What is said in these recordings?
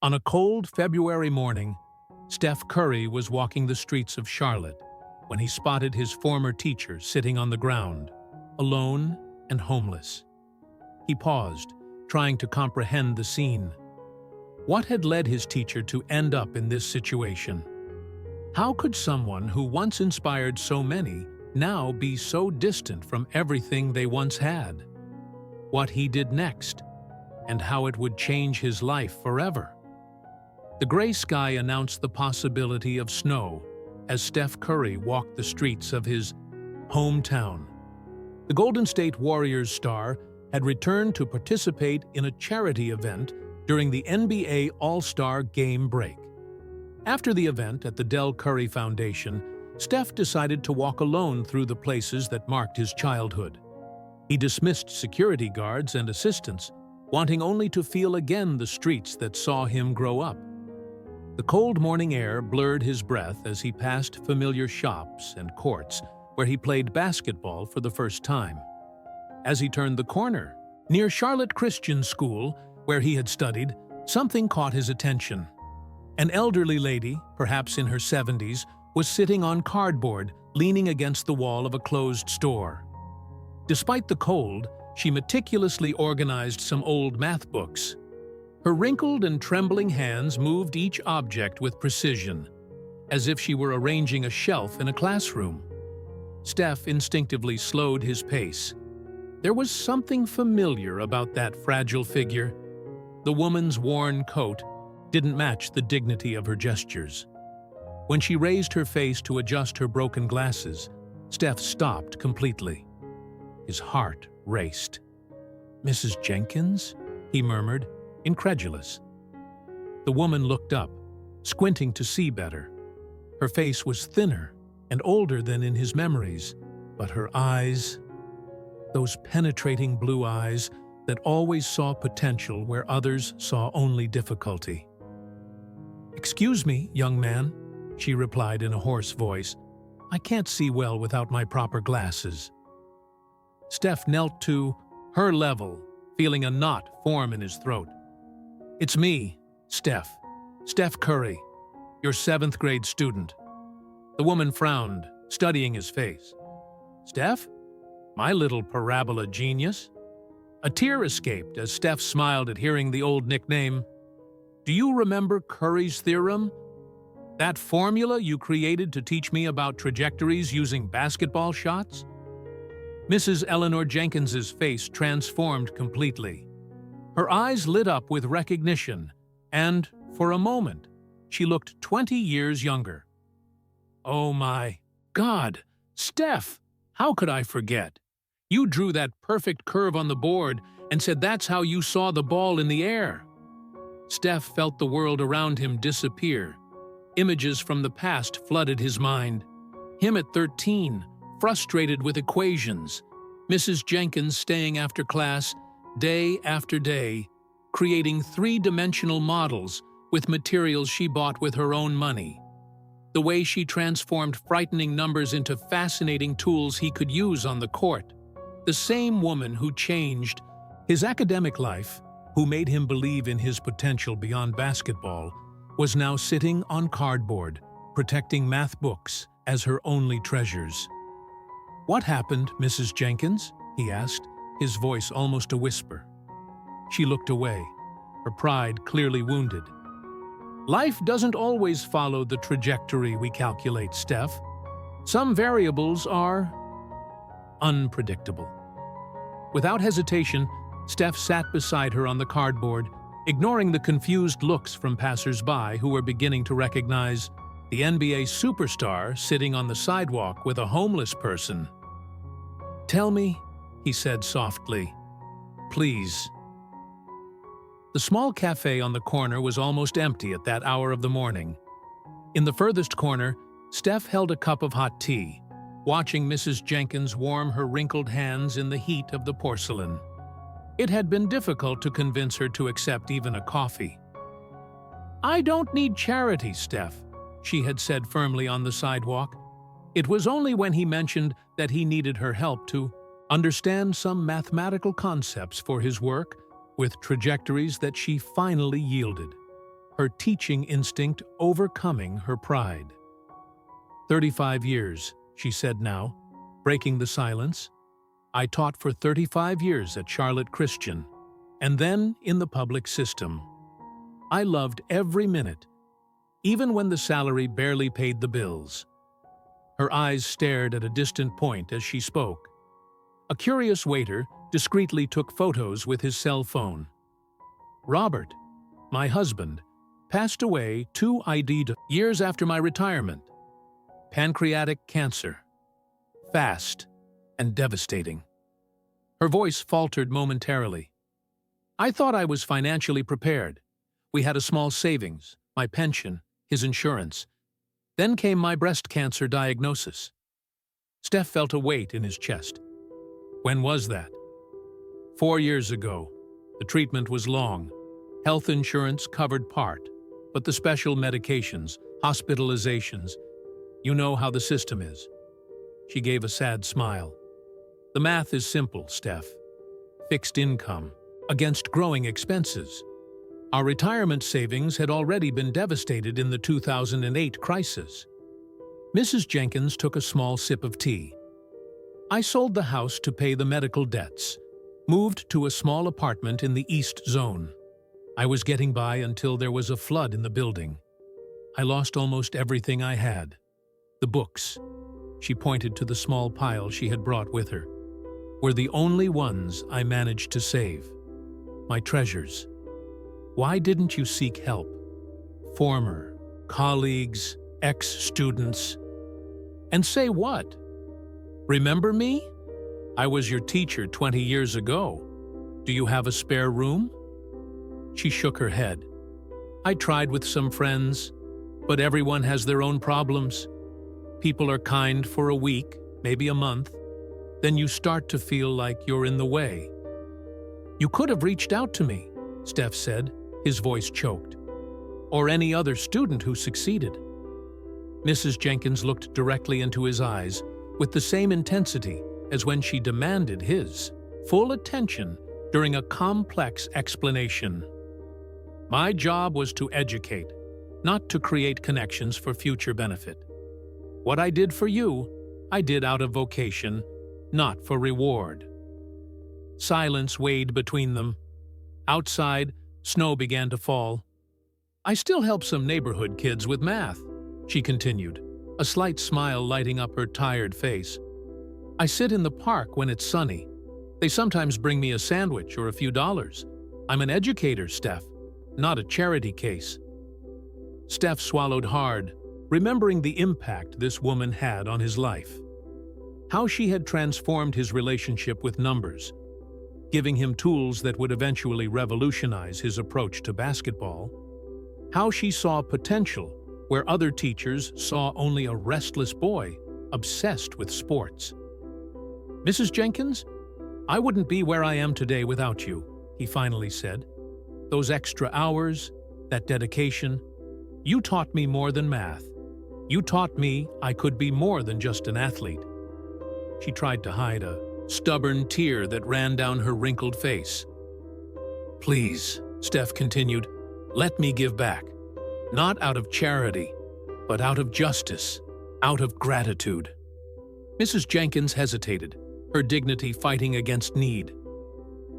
On a cold February morning, Steph Curry was walking the streets of Charlotte when he spotted his former teacher sitting on the ground, alone and homeless. He paused, trying to comprehend the scene. What had led his teacher to end up in this situation? How could someone who once inspired so many now be so distant from everything they once had? What he did next, and how it would change his life forever? The gray sky announced the possibility of snow as Steph Curry walked the streets of his hometown. The Golden State Warriors star had returned to participate in a charity event during the NBA All-Star Game break. After the event at the Del Curry Foundation, Steph decided to walk alone through the places that marked his childhood. He dismissed security guards and assistants, wanting only to feel again the streets that saw him grow up. The cold morning air blurred his breath as he passed familiar shops and courts where he played basketball for the first time. As he turned the corner, near Charlotte Christian School, where he had studied, something caught his attention. An elderly lady, perhaps in her 70s, was sitting on cardboard, leaning against the wall of a closed store. Despite the cold, she meticulously organized some old math books. Her wrinkled and trembling hands moved each object with precision, as if she were arranging a shelf in a classroom. Steph instinctively slowed his pace. There was something familiar about that fragile figure. The woman's worn coat didn't match the dignity of her gestures. When she raised her face to adjust her broken glasses, Steph stopped completely. His heart raced. "Mrs. Jenkins?" he murmured, incredulous. The woman looked up, squinting to see better. Her face was thinner and older than in his memories, but her eyes, those penetrating blue eyes that always saw potential where others saw only difficulty. "Excuse me, young man," she replied in a hoarse voice. "I can't see well without my proper glasses." Steph knelt to her level, feeling a knot form in his throat. "It's me, Steph Curry, your 7th grade student." The woman frowned, studying his face. "Steph? My little parabola genius?" A tear escaped as Steph smiled at hearing the old nickname. "Do you remember Curry's theorem? That formula you created to teach me about trajectories using basketball shots?" Mrs. Eleanor Jenkins's face transformed completely. Her eyes lit up with recognition, and, for a moment, she looked 20 years younger. "Oh my God, Steph, how could I forget? You drew that perfect curve on the board and said that's how you saw the ball in the air." Steph felt the world around him disappear. Images from the past flooded his mind. Him at 13, frustrated with equations. Mrs. Jenkins staying after class, day after day, creating 3-dimensional models with materials she bought with her own money. The way she transformed frightening numbers into fascinating tools he could use on the court. The same woman who changed his academic life, who made him believe in his potential beyond basketball, was now sitting on cardboard, protecting math books as her only treasures. "What happened, Mrs. Jenkins?" he asked, his voice almost a whisper. She looked away, her pride clearly wounded. "Life doesn't always follow the trajectory we calculate, Steph. Some variables are unpredictable." Without hesitation, Steph sat beside her on the cardboard, ignoring the confused looks from passers-by who were beginning to recognize the NBA superstar sitting on the sidewalk with a homeless person. "Tell me," he said softly, "please." The small cafe on the corner was almost empty at that hour of the morning. In the furthest corner, Steph held a cup of hot tea, watching Mrs. Jenkins warm her wrinkled hands in the heat of the porcelain. It had been difficult to convince her to accept even a coffee. "I don't need charity, Steph," she had said firmly on the sidewalk. It was only when he mentioned that he needed her help to understand some mathematical concepts for his work with trajectories that she finally yielded. her teaching instinct overcoming her pride. 35 years, she said now, breaking the silence. I taught for 35 years at Charlotte Christian, and then in the public system. I loved every minute, even when the salary barely paid the bills. Her eyes stared at a distant point as she spoke. A curious waiter discreetly took photos with his cell phone. Robert, my husband, passed away 2 years after my retirement. Pancreatic cancer. Fast and devastating. Her voice faltered momentarily. I thought I was financially prepared. We had a small savings, my pension, his insurance. Then came my breast cancer diagnosis. Steph felt a weight in his chest. When was that? 4 years ago. The treatment was long. Health insurance covered part, but the special medications, hospitalizations, you know how the system is. She gave a sad smile. The math is simple, Steph. Fixed income against growing expenses. Our retirement savings had already been devastated in the 2008 crisis. Mrs. Jenkins took a small sip of tea. I sold the house to pay the medical debts, moved to a small apartment in the East Zone. I was getting by until there was a flood in the building. I lost almost everything I had. The books, she pointed to the small pile she had brought with her, were the only ones I managed to save. My treasures. Why didn't you seek help? Former colleagues, ex-students. And say what? Remember me? I was your teacher 20 years ago. Do you have a spare room? She shook her head. I tried with some friends, but everyone has their own problems. People are kind for a week, maybe a month. Then you start to feel like you're in the way. You could have reached out to me, Steph said, his voice choked. Or any other student who succeeded. Mrs. Jenkins looked directly into his eyes with the same intensity as when she demanded his full attention during a complex explanation. My job was to educate, not to create connections for future benefit. What I did for you, I did out of vocation, not for reward. Silence weighed between them. Outside, snow began to fall. I still help some neighborhood kids with math, she continued, a slight smile lighting up her tired face. I sit in the park when it's sunny. They sometimes bring me a sandwich or a few dollars. I'm an educator, Steph, not a charity case. Steph swallowed hard, remembering the impact this woman had on his life. How she had transformed his relationship with numbers, giving him tools that would eventually revolutionize his approach to basketball. How she saw potential where other teachers saw only a restless boy obsessed with sports. Mrs. Jenkins, I wouldn't be where I am today without you, he finally said. Those extra hours, that dedication, you taught me more than math. You taught me I could be more than just an athlete. She tried to hide a stubborn tear that ran down her wrinkled face. Please, Steph continued, let me give back. Not out of charity, but out of justice, out of gratitude. Mrs. Jenkins hesitated, her dignity fighting against need.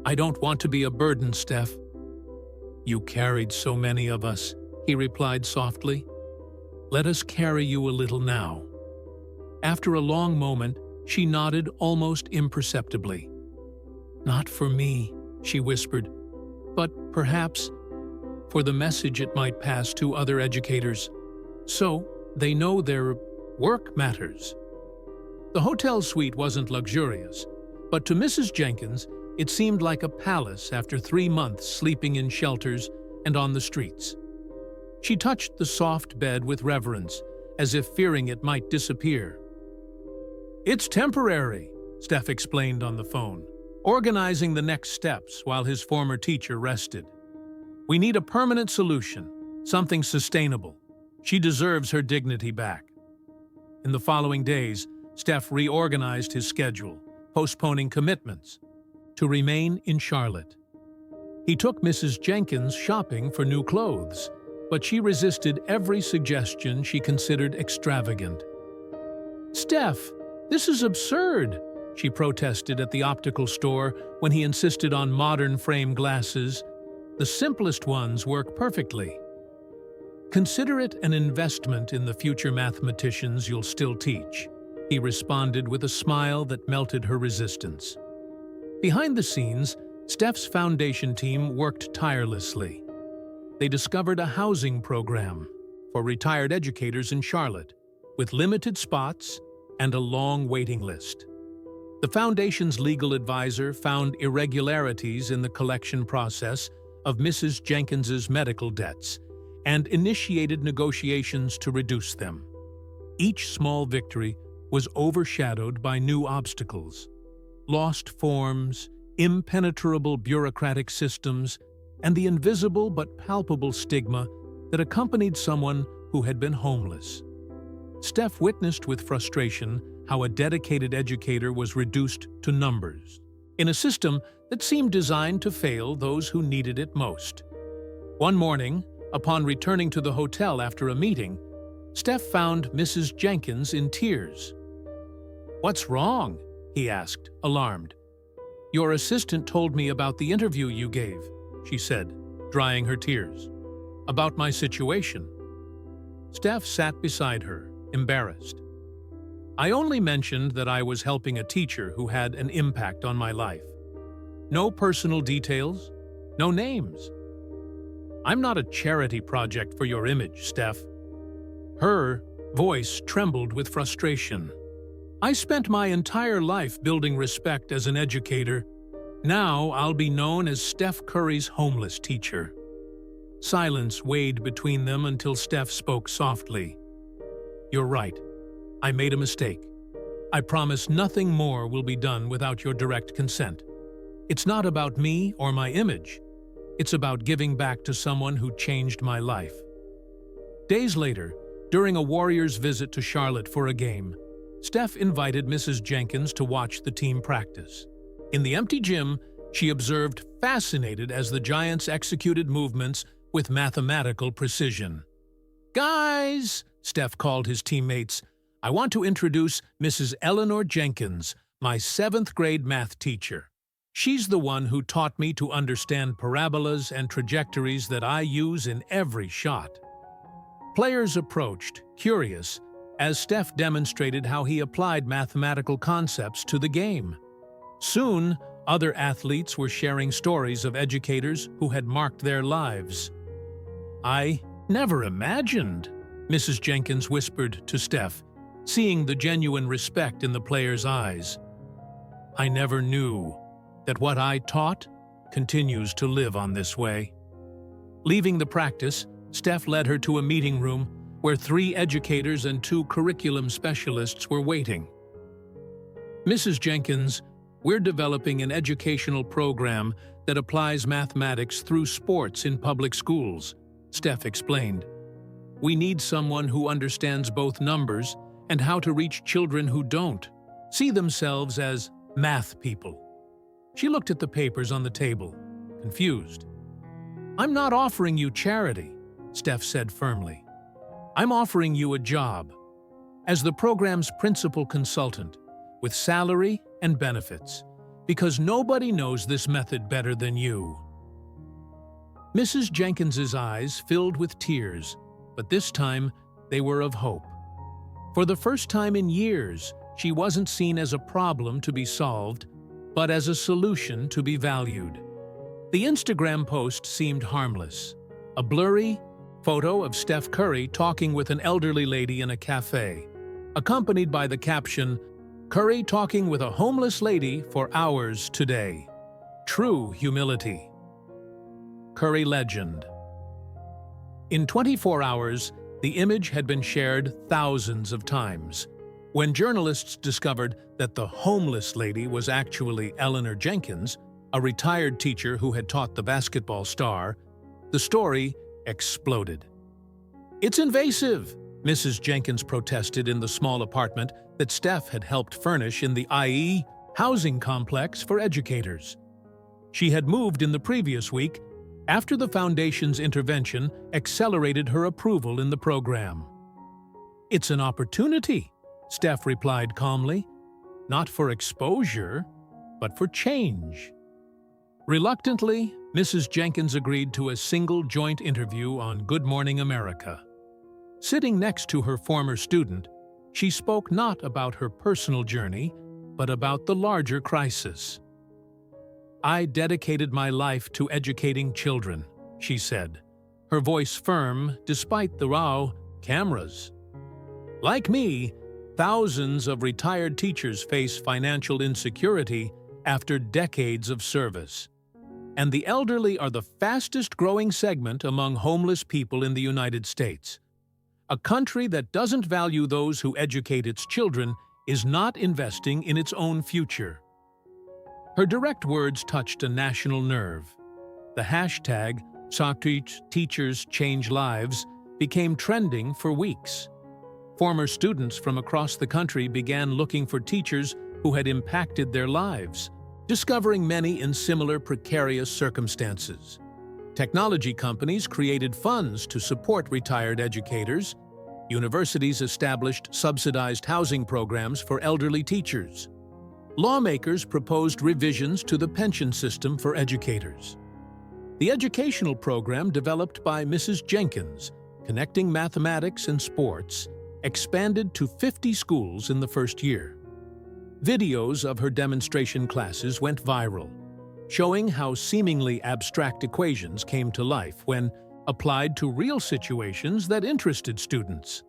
I don't want to be a burden, Steph. You carried so many of us, he replied softly. Let us carry you a little now. After a long moment, she nodded almost imperceptibly. Not for me, she whispered, but perhaps for the message it might pass to other educators, so they know their work matters. The hotel suite wasn't luxurious, but to Mrs. Jenkins, it seemed like a palace after 3 months sleeping in shelters and on the streets. She touched the soft bed with reverence, as if fearing it might disappear. It's temporary, Steph explained on the phone, organizing the next steps while his former teacher rested. We need a permanent solution, something sustainable. She deserves her dignity back. In the following days, Steph reorganized his schedule, postponing commitments, to remain in Charlotte. He took Mrs. Jenkins shopping for new clothes, but she resisted every suggestion she considered extravagant. "Steph, this is absurd," she protested at the optical store when he insisted on modern frame glasses. "The simplest ones work perfectly." "Consider it an investment in the future mathematicians you'll still teach," he responded with a smile that melted her resistance. Behind the scenes, Steph's foundation team worked tirelessly. They discovered a housing program for retired educators in Charlotte, with limited spots and a long waiting list. The foundation's legal advisor found irregularities in the collection process of Mrs. Jenkins's medical debts and initiated negotiations to reduce them. Each small victory was overshadowed by new obstacles: lost forms, impenetrable bureaucratic systems, and the invisible but palpable stigma that accompanied someone who had been homeless. Steph witnessed with frustration how a dedicated educator was reduced to numbers, in a system that seemed designed to fail those who needed it most. One morning, upon returning to the hotel after a meeting, Steph found Mrs. Jenkins in tears. "What's wrong?" he asked, alarmed. "Your assistant told me about the interview you gave," she said, drying her tears. "About my situation." Steph sat beside her, embarrassed. "I only mentioned that I was helping a teacher who had an impact on my life. No personal details, no names. I'm not a charity project for your image, Steph." Her voice trembled with frustration. "I spent my entire life building respect as an educator. Now I'll be known as Steph Curry's homeless teacher." Silence weighed between them until Steph spoke softly. "You're right. I made a mistake. I promise nothing more will be done without your direct consent. It's not about me or my image. It's about giving back to someone who changed my life." Days later, during a Warriors visit to Charlotte for a game, Steph invited Mrs. Jenkins to watch the team practice. In the empty gym, she observed, fascinated as the Giants executed movements with mathematical precision. "Guys," Steph called his teammates, "I want to introduce Mrs. Eleanor Jenkins, my 7th grade math teacher. She's the one who taught me to understand parabolas and trajectories that I use in every shot." Players approached, curious, as Steph demonstrated how he applied mathematical concepts to the game. Soon, other athletes were sharing stories of educators who had marked their lives. "I never imagined," Mrs. Jenkins whispered to Steph, seeing the genuine respect in the players' eyes. "I never knew that what I taught continues to live on this way." Leaving the practice, Steph led her to a meeting room where 3 educators and 2 curriculum specialists were waiting. "Mrs. Jenkins, we're developing an educational program that applies mathematics through sports in public schools," Steph explained. "We need someone who understands both numbers and how to reach children who don't see themselves as math people." She looked at the papers on the table, confused. "I'm not offering you charity," Steph said firmly. "I'm offering you a job as the program's principal consultant, with salary and benefits, because nobody knows this method better than you." Mrs. Jenkins's eyes filled with tears, but this time they were of hope. For the first time in years, she wasn't seen as a problem to be solved, but as a solution to be valued. The Instagram post seemed harmless. A blurry photo of Steph Curry talking with an elderly lady in a cafe, accompanied by the caption, "Curry talking with a homeless lady for hours today. True humility." Curry legend. In 24 hours, the image had been shared thousands of times. When journalists discovered that the homeless lady was actually Eleanor Jenkins, a retired teacher who had taught the basketball star, the story exploded. "It's invasive," Mrs. Jenkins protested in the small apartment that Steph had helped furnish in the housing complex for educators. She had moved in the previous week, After the Foundation's intervention accelerated her approval in the program. "It's an opportunity," Steph replied calmly. "Not for exposure, but for change." Reluctantly, Mrs. Jenkins agreed to a single joint interview on Good Morning America. Sitting next to her former student, she spoke not about her personal journey, but about the larger crisis. "I dedicated my life to educating children," she said, her voice firm despite the cameras. "Like me, thousands of retired teachers face financial insecurity after decades of service. And the elderly are the fastest-growing segment among homeless people in the United States. A country that doesn't value those who educate its children is not investing in its own future." Her direct words touched a national nerve. The hashtag #TeachersChangeLives became trending for weeks. Former students from across the country began looking for teachers who had impacted their lives, discovering many in similar precarious circumstances. Technology companies created funds to support retired educators. Universities established subsidized housing programs for elderly teachers. Lawmakers proposed revisions to the pension system for educators. The educational program developed by Mrs. Jenkins, connecting mathematics and sports, expanded to 50 schools in the first year. Videos of her demonstration classes went viral, showing how seemingly abstract equations came to life when applied to real situations that interested students.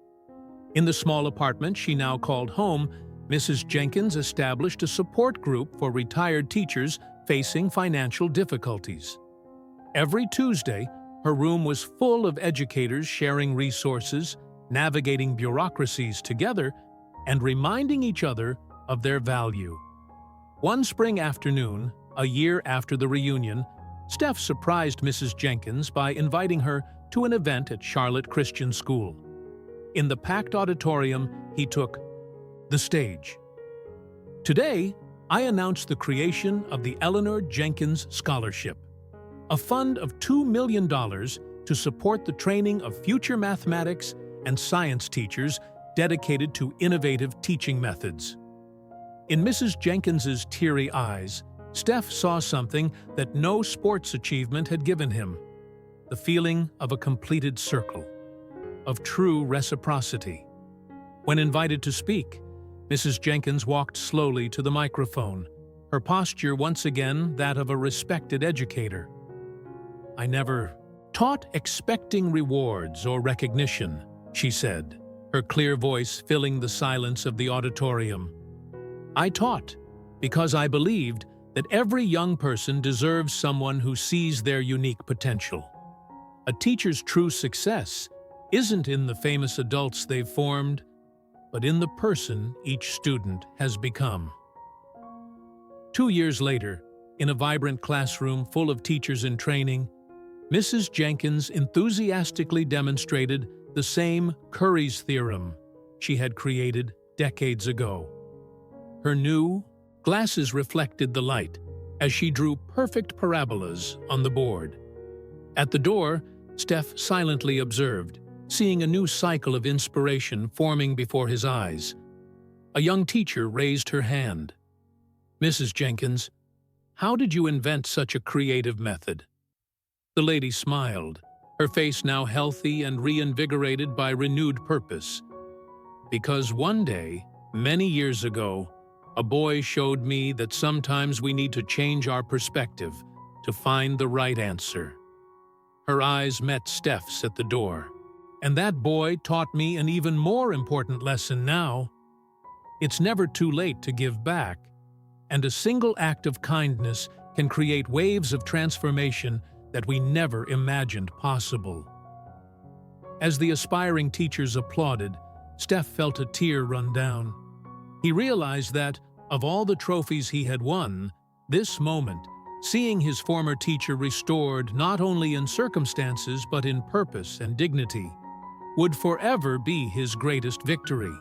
In the small apartment she now called home, Mrs. Jenkins established a support group for retired teachers facing financial difficulties. Every Tuesday, her room was full of educators sharing resources, navigating bureaucracies together, and reminding each other of their value. One spring afternoon, a year after the reunion, Steph surprised Mrs. Jenkins by inviting her to an event at Charlotte Christian School. In the packed auditorium, he took the stage. "Today, I announce the creation of the Eleanor Jenkins Scholarship, a fund of $2 million to support the training of future mathematics and science teachers dedicated to innovative teaching methods." In Mrs. Jenkins's teary eyes, Steph saw something that no sports achievement had given him: the feeling of a completed circle, of true reciprocity. When invited to speak, Mrs. Jenkins walked slowly to the microphone, her posture once again that of a respected educator. "I never taught expecting rewards or recognition," she said, her clear voice filling the silence of the auditorium. "I taught because I believed that every young person deserves someone who sees their unique potential. A teacher's true success isn't in the famous adults they've formed, but in the person each student has become." 2 years later, in a vibrant classroom full of teachers in training, Mrs. Jenkins enthusiastically demonstrated the same Curry's theorem she had created decades ago. Her new glasses reflected the light as she drew perfect parabolas on the board. At the door, Steph silently observed, seeing a new cycle of inspiration forming before his eyes. A young teacher raised her hand. "Mrs. Jenkins, how did you invent such a creative method?" The lady smiled, her face now healthy and reinvigorated by renewed purpose. "Because one day, many years ago, a boy showed me that sometimes we need to change our perspective to find the right answer." Her eyes met Steph's at the door. "And that boy taught me an even more important lesson now. It's never too late to give back, and a single act of kindness can create waves of transformation that we never imagined possible." As the aspiring teachers applauded, Steph felt a tear run down. He realized that, of all the trophies he had won, this moment, seeing his former teacher restored not only in circumstances but in purpose and dignity, would forever be his greatest victory.